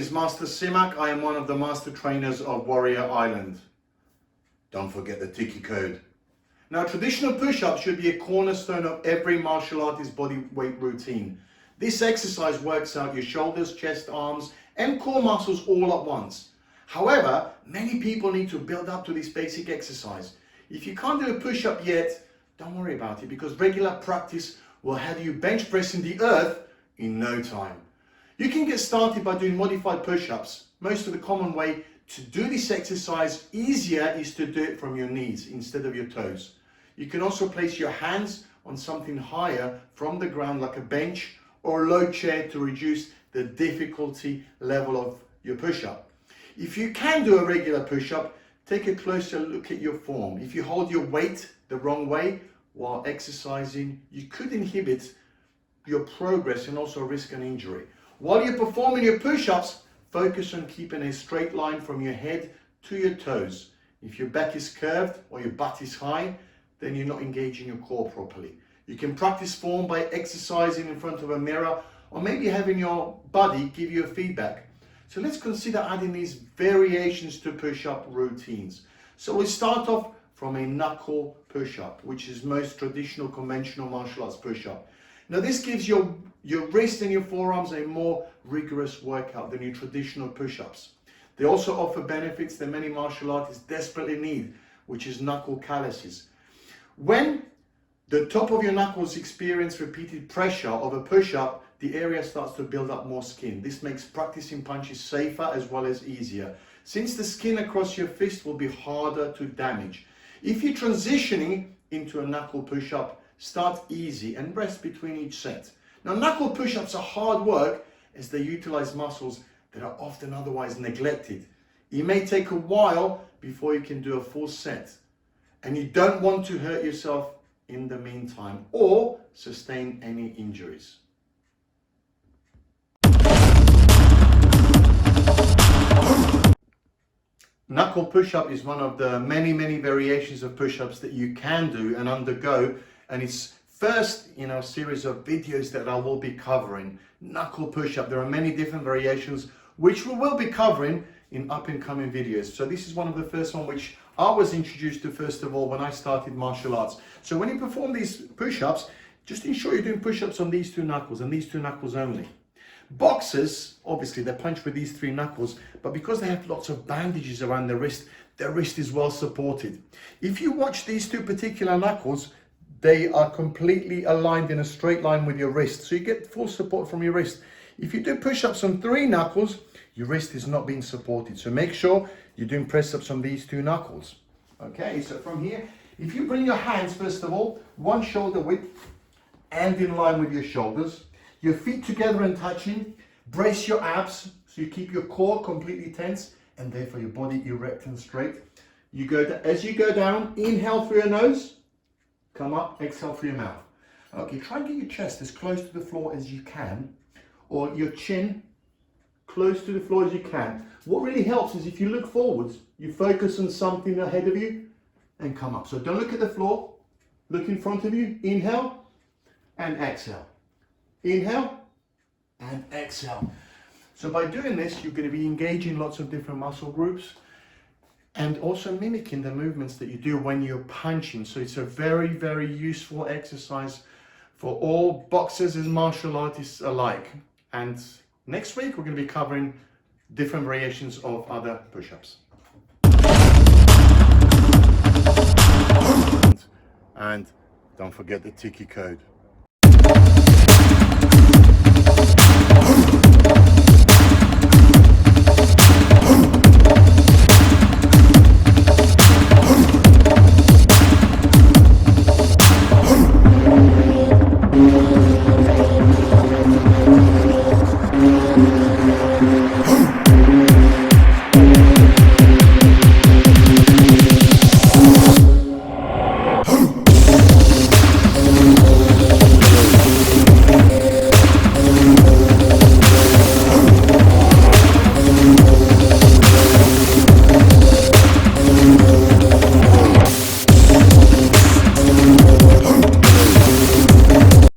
is Master Simac. I am one of the master trainers of Warrior Island. Don't forget the Tiki code. Now, traditional push-ups should be a cornerstone of every martial artist's body weight routine. This exercise works out your shoulders, chest, arms, and core muscles all at once. However, many people need to build up to this basic exercise. If you can't do a push-up yet, don't worry about it, because regular practice will have you bench pressing the earth in no time. You can get started by doing modified push-ups. Most of the common way to do this exercise easier is to do it from your knees instead of your toes. You can also place your hands on something higher from the ground, like a bench or a low chair, to reduce the difficulty level of your push-up. If you can do a regular push-up, take a closer look at your form. If you hold your weight the wrong way while exercising, you could inhibit your progress and also risk an injury. While you're performing your push-ups, focus on keeping a straight line from your head to your toes. If your back is curved or your butt is high, then you're not engaging your core properly. You can practice form by exercising in front of a mirror, or maybe having your buddy give you a feedback. So let's consider adding these variations to push-up routines. So we'll start off from a knuckle push-up, which is most traditional conventional martial arts push-up. Now this gives your wrist and your forearms a more rigorous workout than your traditional push-ups. They also offer benefits that many martial artists desperately need, which is knuckle calluses. When the top of your knuckles experience repeated pressure of a push-up, the area starts to build up more skin. This makes practicing punches safer as well as easier, since the skin across your fist will be harder to damage. If you're transitioning into a knuckle push-up, start easy and rest between each set. Now, knuckle push-ups are hard work as they utilize muscles that are often otherwise neglected. It may take a while before you can do a full set, and you don't want to hurt yourself in the meantime or sustain any injuries. Knuckle push-up is one of the many variations of push-ups that you can do and undergo, and it's first in our series of videos that I will be covering. Knuckle push-up. There are many different variations which we will be covering in up and coming videos. So this is one of the first one which I was introduced to first of all when I started martial arts. So when you perform these push-ups, just ensure you're doing push-ups on these two knuckles and these two knuckles only. Boxers, obviously, they punch with these three knuckles, but because they have lots of bandages around their wrist is well supported. If you watch these two particular knuckles, they are completely aligned in a straight line with your wrist, so you get full support from your wrist. If you do push-ups on three knuckles, your wrist is not being supported, so make sure you're doing press-ups on these two knuckles. Okay, so from here, if you bring your hands, first of all, one shoulder width and in line with your shoulders, your feet together and touching, brace your abs so you keep your core completely tense and therefore your body erect and straight. You go as you go down, inhale through your nose, come up, exhale through your mouth. Okay, try and get your chest as close to the floor as you can, or your chin close to the floor as you can. What really helps is if you look forwards, you focus on something ahead of you and come up. So don't look at the floor, look in front of you, inhale and exhale. Inhale and exhale. So by doing this, you're going to be engaging lots of different muscle groups and also mimicking the movements that you do when you're punching. So it's a very useful exercise for all boxers and martial artists alike. And next week, we're going to be covering different variations of other push-ups. And don't forget the Tiki code.